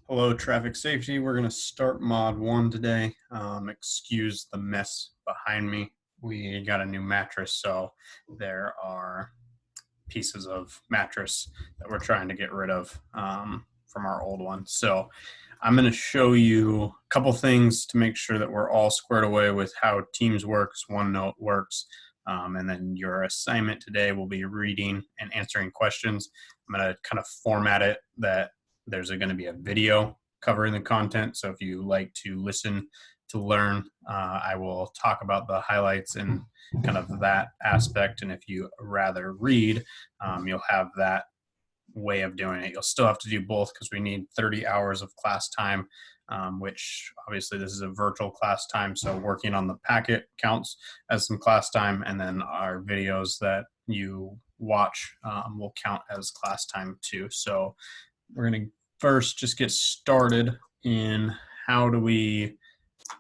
Hello, traffic safety. We're going to start mod 1 today. Excuse the mess behind me. We got a new mattress, so there are pieces of mattress that we're trying to get rid of from our old one. So I'm going to show you a couple things to make sure that we're all squared away with how Teams works, OneNote works, and then your assignment today will be reading and answering questions. I'm going to kind of format it that there's going to be a video covering the content. So if you like to listen to learn, I will talk about the highlights and kind of that aspect. And if you rather read, you'll have that way of doing it. You'll still have to do both because we need 30 hours of class time, which obviously this is a virtual class time. So working on the packet counts as some class time, and then our videos that you watch will count as class time too. So we're going to first just get started in how do we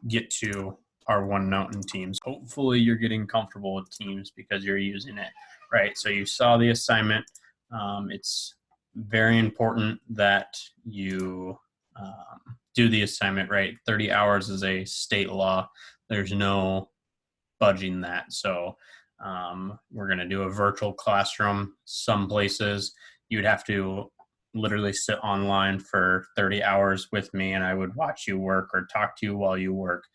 get to our OneNote and Teams. Hopefully you're getting comfortable with Teams because you're using it, right? So you saw the assignment. It's very important that you do the assignment, right? 30 hours is a state law. There's no budging that. So we're going to do a virtual classroom. Some places you'd have to literally sit online for 30 hours with me and I would watch you work or talk to you while you work,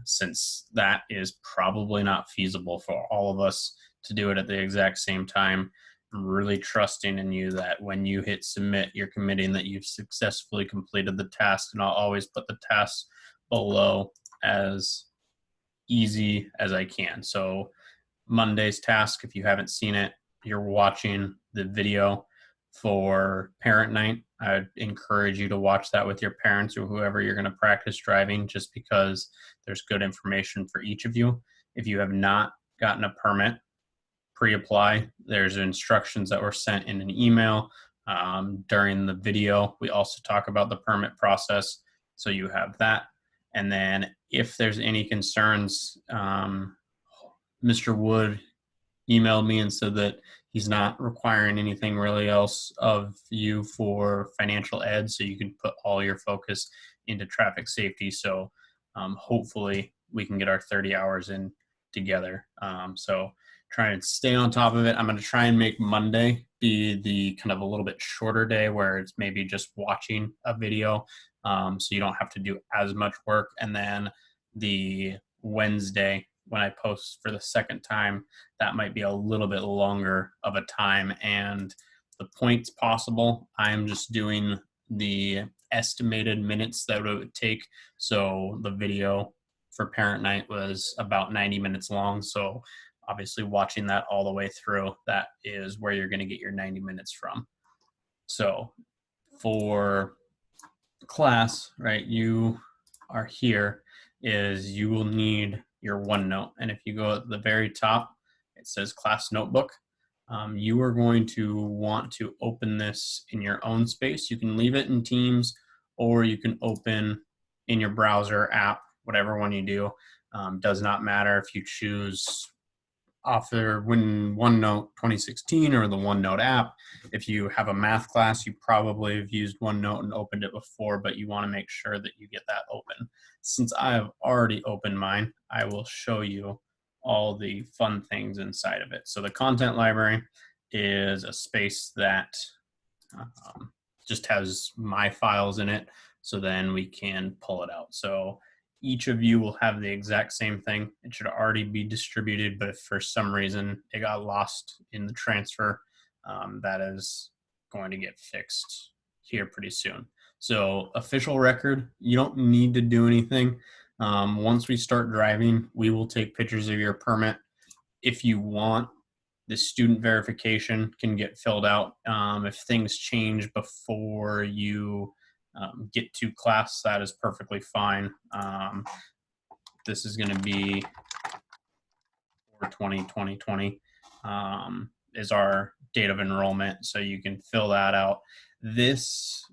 since that is probably not feasible for all of us to do it at the exact same time. I'm really trusting in you that when you hit submit, you're committing that you've successfully completed the task, and I'll always put the tasks below as easy as I can. So Monday's task, if you haven't seen it, you're watching the video for parent night. I'd encourage you to watch that with your parents or whoever you're going to practice driving, just because there's good information for each of you. If you have not gotten a permit, pre-apply. There's instructions that were sent in an email during the video. We also talk about the permit process, so you have that. And then if there's any concerns, Mr. Wood emailed me and said that he's not requiring anything really else of you for financial ed, so you can put all your focus into traffic safety. So hopefully we can get our 30 hours in together. So try and stay on top of it. I'm going to try and make Monday be the kind of a little bit shorter day where it's maybe just watching a video, so you don't have to do as much work. And then the Wednesday, when I post for the second time, that might be a little bit longer of a time. And the points possible, I'm just doing the estimated minutes that it would take. So the video for parent night was about 90 minutes long. So obviously watching that all the way through, that is where you're going to get your 90 minutes from. So for class, right, you are here, is you will need your OneNote. And if you go at the very top, it says class notebook. You are going to want to open this in your own space. You can leave it in Teams, or you can open in your browser app, whatever one you do. Does not matter if you choose author when OneNote 2016 or the OneNote app. If you have a math class, you probably have used OneNote and opened it before, but you want to make sure that you get that open. Since I have already opened mine, I will show you all the fun things inside of it. So the content library is a space that just has my files in it, so then we can pull it out. So each of you will have the exact same thing. It should already be distributed, but if for some reason it got lost in the transfer, that is going to get fixed here pretty soon. So official record, you don't need to do anything. Once we start driving, we will take pictures of your permit. If you want, the student verification can get filled out. If things change before you get to class, that is perfectly fine. This is going to be for 2020 is our date of enrollment, so you can fill that out. This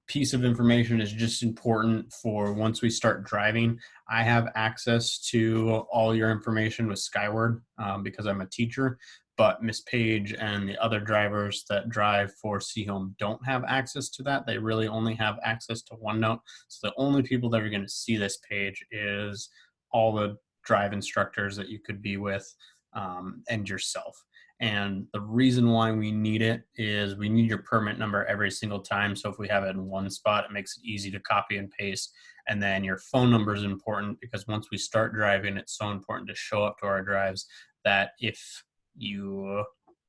piece of information is just important for once we start driving. I have access to all your information with Skyward because I'm a teacher, but Miss Page and the other drivers that drive for C-Home don't have access to that. They really only have access to OneNote. So the only people that are going to see this page is all the drive instructors that you could be with, and yourself. And the reason why we need it is we need your permit number every single time. So if we have it in one spot, it makes it easy to copy and paste. And then your phone number is important because once we start driving, it's so important to show up to our drives that if you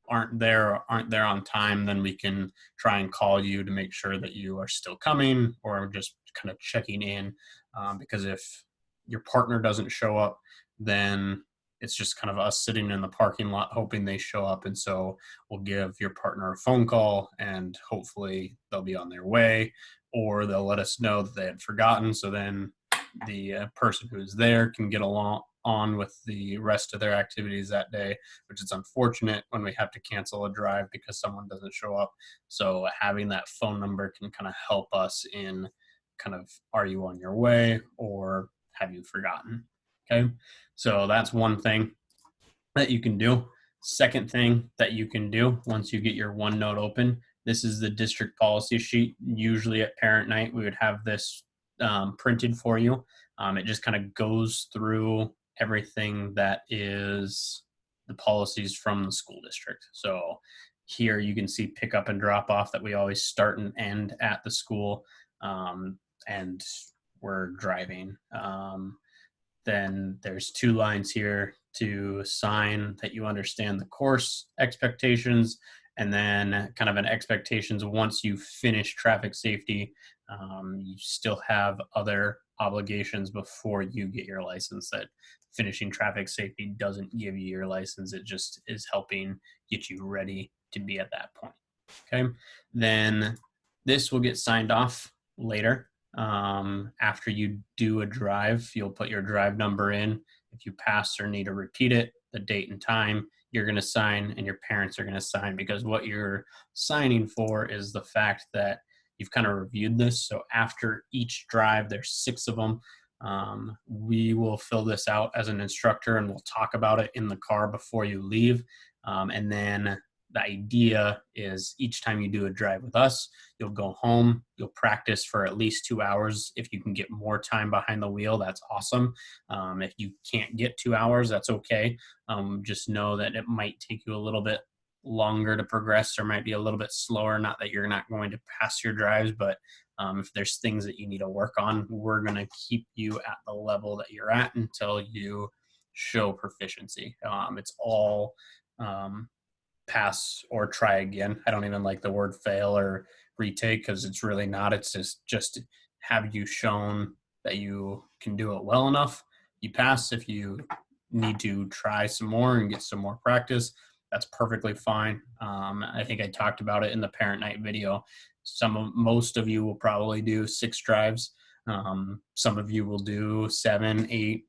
aren't there on time, then we can try and call you to make sure that you are still coming, or just kind of checking in. Because if your partner doesn't show up, then it's just kind of us sitting in the parking lot hoping they show up. And so we'll give your partner a phone call and hopefully they'll be on their way, or they'll let us know that they had forgotten. So then the person who's there can get on with the rest of their activities that day, which is unfortunate when we have to cancel a drive because someone doesn't show up. So having that phone number can kind of help us in kind of, are you on your way or have you forgotten? Okay, so that's one thing that you can do. Second thing that you can do once you get your OneNote open, this is the district policy sheet. Usually at parent night, we would have this printed for you. It just kind of goes through everything that is the policies from the school district. So here you can see pick up and drop off, that we always start and end at the school, and we're driving. Then there's 2 lines here to sign that you understand the course expectations, and then kind of an expectations once you finish traffic safety. You still have other obligations before you get your license. That finishing traffic safety doesn't give you your license. It just is helping get you ready to be at that point. Okay. Then this will get signed off later. After you do a drive, you'll put your drive number in. If you pass or need to repeat it, the date and time, you're going to sign and your parents are going to sign, because what you're signing for is the fact that you've kind of reviewed this. So after each drive, there's 6 of them. We will fill this out as an instructor and we'll talk about it in the car before you leave. And then the idea is each time you do a drive with us, you'll go home, you'll practice for at least 2 hours. If you can get more time behind the wheel, that's awesome. If you can't get 2 hours, that's okay. Just know that it might take you a little bit longer to progress, or might be a little bit slower. Not that you're not going to pass your drives, but if there's things that you need to work on, we're going to keep you at the level that you're at until you show proficiency. It's all pass or try again. I don't even like the word fail or retake, because it's really not. It's just have you shown that you can do it well enough, you pass. If you need to try some more and get some more practice, that's perfectly fine. I think I talked about it in the parent night video. Most of you will probably do 6 drives. Some of you will do 7, 8.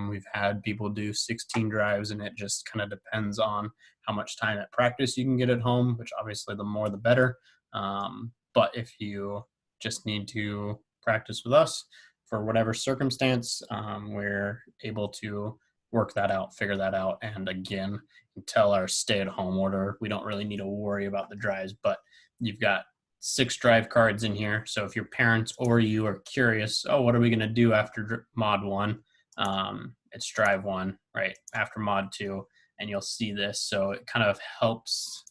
We've had people do 16 drives, and it just kind of depends on how much time at practice you can get at home, which obviously the more the better. But if you just need to practice with us for whatever circumstance, we're able to work that out, figure that out. And again, until our stay-at-home order, we don't really need to worry about the drives, but you've got 6 drive cards in here. So if your parents or you are curious, oh, what are we going to do after mod 1? It's drive 1, right after mod 2, and you'll see this. So it kind of helps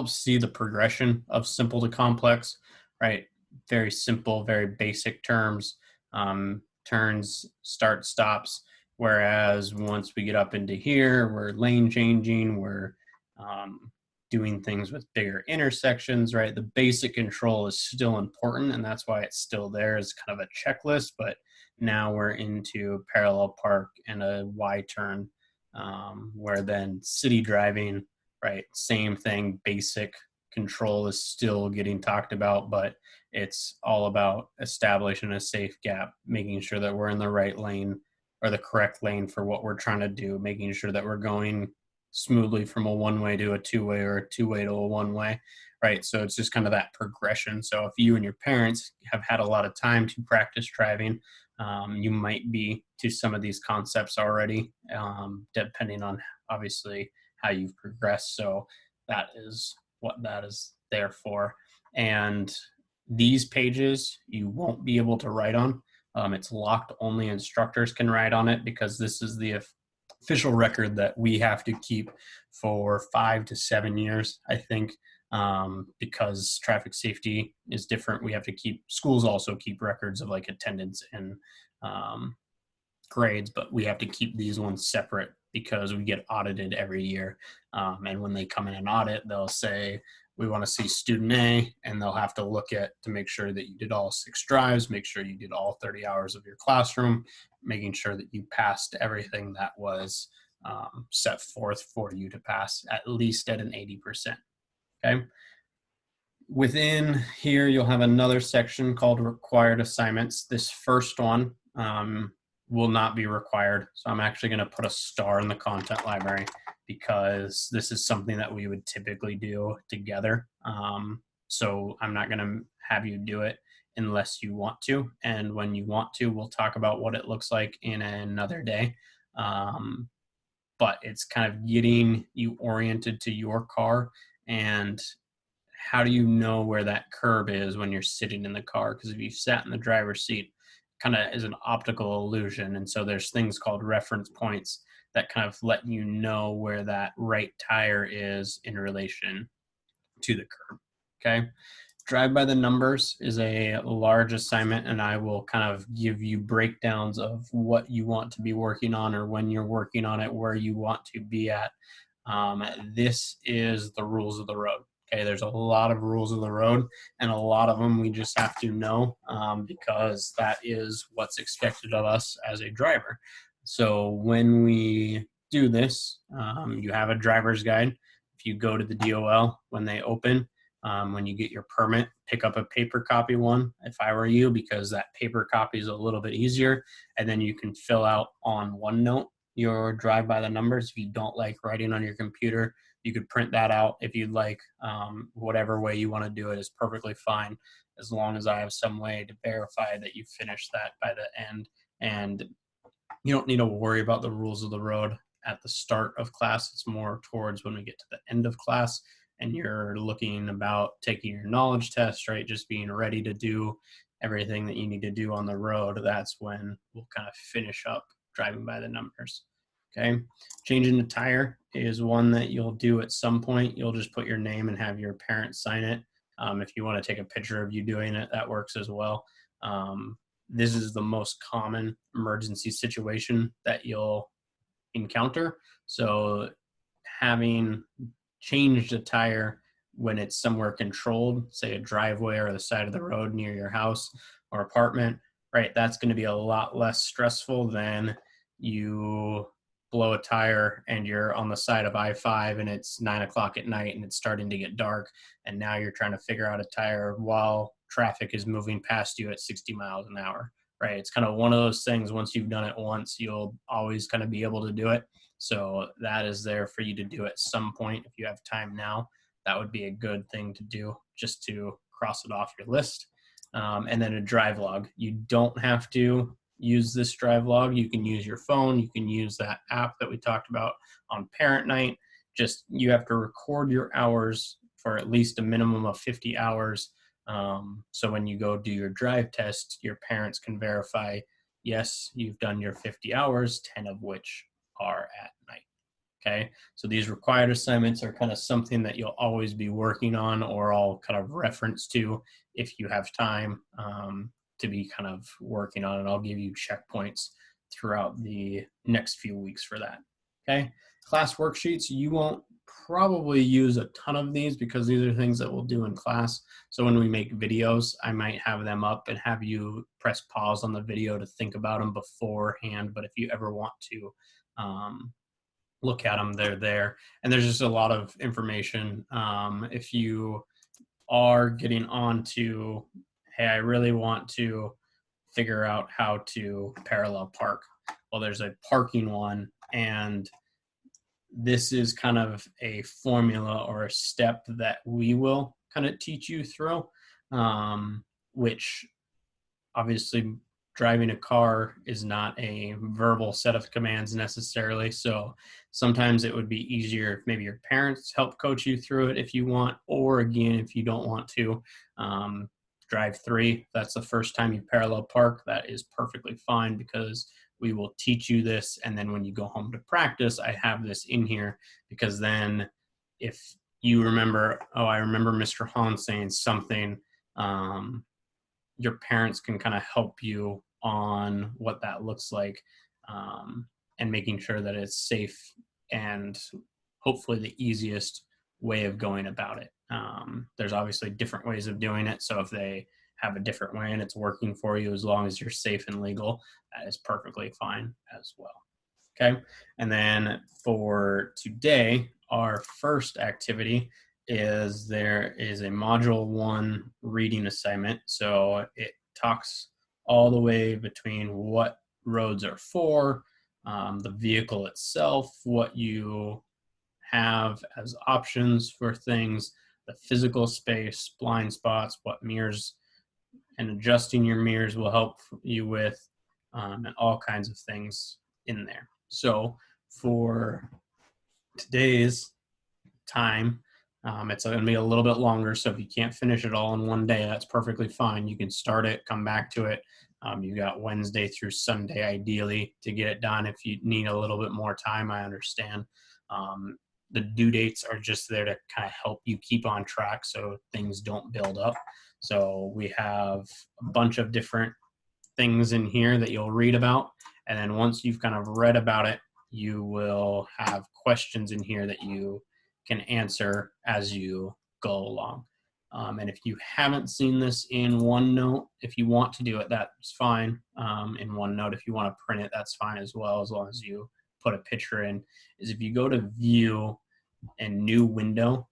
see the progression of simple to complex, right? Very simple, very basic terms, turns, start, stops. Whereas once we get up into here, we're lane changing, we're doing things with bigger intersections, right? The basic control is still important, and that's why it's still there as kind of a checklist. But now we're into parallel park and a Y turn, where then city driving, right? Same thing, basic control is still getting talked about, but it's all about establishing a safe gap, making sure that we're in the right lane or the correct lane for what we're trying to do, making sure that we're going smoothly from a 1-way to a 2-way, or a 2-way to a 1-way, right? So it's just kind of that progression. So if you and your parents have had a lot of time to practice driving, You might be to some of these concepts already, depending on obviously how you've progressed. So that is what that is there for. And these pages you won't be able to write on. It's locked, only instructors can write on it, because this is the official record that we have to keep for 5 to 7 years, I think. Because traffic safety is different. We have to keep, schools also keep records of like attendance and grades, but we have to keep these ones separate because we get audited every year. And when they come in and audit, they'll say, we want to see student A, and they'll have to look at to make sure that you did all 6 drives, make sure you did all 30 hours of your classroom, making sure that you passed everything that was set forth for you to pass, at least at an 80%. Okay. Within here, you'll have another section called required assignments. This first one will not be required. So I'm actually going to put a star in the content library, because this is something that we would typically do together. So I'm not going to have you do it unless you want to. And when you want to, we'll talk about what it looks like in another day. But it's kind of getting you oriented to your car, and how do you know where that curb is when you're sitting in the car? Because if you sat in the driver's seat, kind of is an optical illusion. And so there's things called reference points that kind of let you know where that right tire is in relation to the curb. Okay. Drive by the numbers is a large assignment, and I will kind of give you breakdowns of what you want to be working on, or when you're working on it, where you want to be at. This is the rules of the road. Okay, there's a lot of rules of the road, and a lot of them we just have to know, because that is what's expected of us as a driver. So when we do this, you have a driver's guide. If you go to the DOL when they open, when you get your permit, pick up a paper copy one if I were you, because that paper copy is a little bit easier, and then you can fill out on OneNote your drive by the numbers. If you don't like writing on your computer, you could print that out if you'd like. Whatever way you want to do it is perfectly fine, as long as I have some way to verify that you finished that by the end. And you don't need to worry about the rules of the road at the start of class. It's more towards when we get to the end of class and you're looking about taking your knowledge test, right? Just being ready to do everything that you need to do on the road. That's when we'll kind of finish up driving by the numbers. Okay. Changing the tire is one that you'll do at some point. You'll just put your name and have your parents sign it. If you want to take a picture of you doing it, that works as well. This is the most common emergency situation that you'll encounter. So having changed a tire when it's somewhere controlled, say a driveway or the side of the road near your house or apartment, right? That's going to be a lot less stressful than you blow a tire and you're on the side of I-5 and it's 9 o'clock at night and it's starting to get dark. And now you're trying to figure out a tire while traffic is moving past you at 60 miles an hour, right? It's kind of one of those things. Once you've done it once, you'll always kind of be able to do it. So that is there for you to do at some point. If you have time now, that would be a good thing to do, just to cross it off your list. And then a drive log. You don't have to use this drive log. You can use your phone. You can use that app that we talked about on parent night. Just, you have to record your hours for at least a minimum of 50 hours. So when you go do your drive test, your parents can verify, yes, you've done your 50 hours, 10 of which are at night. Okay, so these required assignments are kind of something that you'll always be working on, or I'll kind of reference to if you have time to be kind of working on it. I'll give you checkpoints throughout the next few weeks for that. Okay, class worksheets, you won't probably use a ton of these because these are things that we'll do in class. So when we make videos, I might have them up and have you press pause on the video to think about them beforehand. But if you ever want to look at them, they're there. And there's just a lot of information. If you are getting on to, hey, I really want to figure out how to parallel park. Well, there's a parking one, and this is kind of a formula or a step that we will kind of teach you through, which obviously driving a car is not a verbal set of commands necessarily. So sometimes it would be easier if maybe your parents help coach you through it if you want, or again, if you don't want to. Drive three, that's the first time you parallel park, that is perfectly fine because we will teach you this. And then when you go home to practice, I have this in here because then if you remember, oh, I remember Mr. Hahn saying something, your parents can kind of help you on what that looks like, and making sure that it's safe and hopefully the easiest way of going about it. There's obviously different ways of doing it. So if they have a different way and it's working for you, as long as you're safe and legal, that is perfectly fine as well. Okay. And then for today, our first activity is there is a module 1 reading assignment. So it talks all the way between what roads are for, the vehicle itself, what you have as options for things, the physical space, blind spots, what mirrors and adjusting your mirrors will help you with, and all kinds of things in there. So for today's time, it's going to be a little bit longer. So if you can't finish it all in one day, that's perfectly fine. You can start it, come back to it. You got Wednesday through Sunday, ideally, to get it done. If you need a little bit more time, I understand. The due dates are just there to kind of help you keep on track so things don't build up. So we have a bunch of different things in here that you'll read about. And then once you've kind of read about it, you will have questions in here that you can answer as you go along. And if you haven't seen this in OneNote, if you want to do it, that's fine. In OneNote, if you want to print it, that's fine as well, as long as you put a picture in. Is if you go to View and New Window,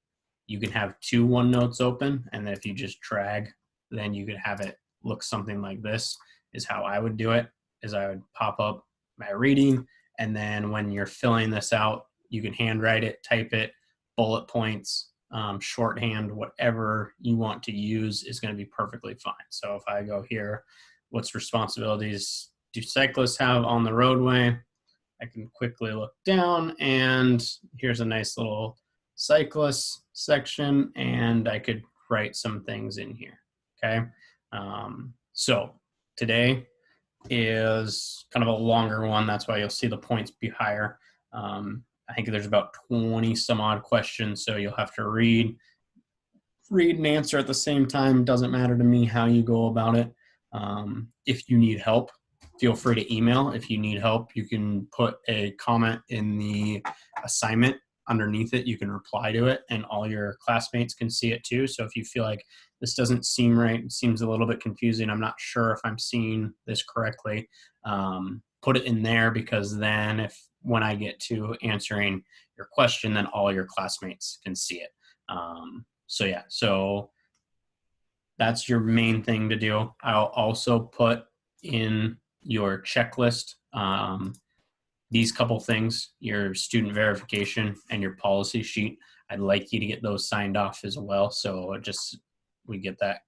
you can have 2 OneNotes open, and then if you just drag, then you could have it look something like this. Is how I would do it, is I would pop up my reading, and then when you're filling this out, you can handwrite it, type it, bullet points, shorthand, whatever you want to use is going to be perfectly fine. So if I go here, what's responsibilities do cyclists have on the roadway? I can quickly look down, and here's a nice little cyclist section, and I could write some things in here. Okay. So today is kind of a longer one. That's why you'll see the points be higher. I think there's about 20 some odd questions, so you'll have to read and answer at the same time. Doesn't matter to me how you go about it. If you need help, feel free to email. If you need help, you can put a comment in the assignment underneath it. You can reply to it, and all your classmates can see it too. So if you feel like this doesn't seem right, it seems a little bit confusing, I'm not sure if I'm seeing this correctly, put it in there, because then when I get to answering your question, then all your classmates can see it. So that's your main thing to do. I'll also put in your checklist these couple things: your student verification and your policy sheet. I'd like you to get those signed off as well, so we get that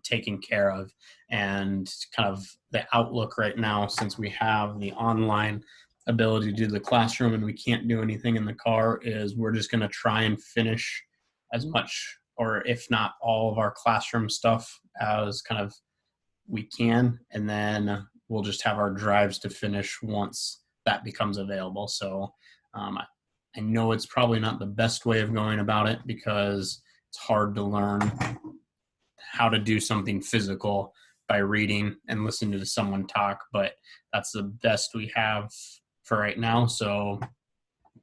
taken care of. And kind of the outlook right now, since we have the online ability to do the classroom and we can't do anything in the car, is we're just going to try and finish as much, or if not all, of our classroom stuff as kind of we can, and then we'll just have our drives to finish once that becomes available. So I know it's probably not the best way of going about it, because it's hard to learn how to do something physical by reading and listening to someone talk, but that's the best we have for right now. So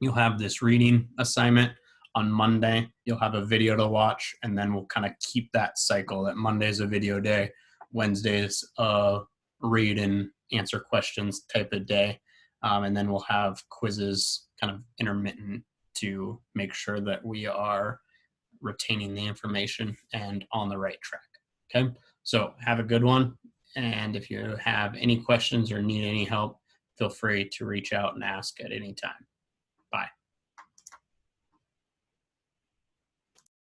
you'll have this reading assignment on Monday. You'll have a video to watch, and then we'll kind of keep that cycle that Monday's a video day, Wednesday's a read and answer questions type of day. And then we'll have quizzes kind of intermittent to make sure that we are retaining the information and on the right track. Okay, so have a good one. And if you have any questions or need any help, feel free to reach out and ask at any time.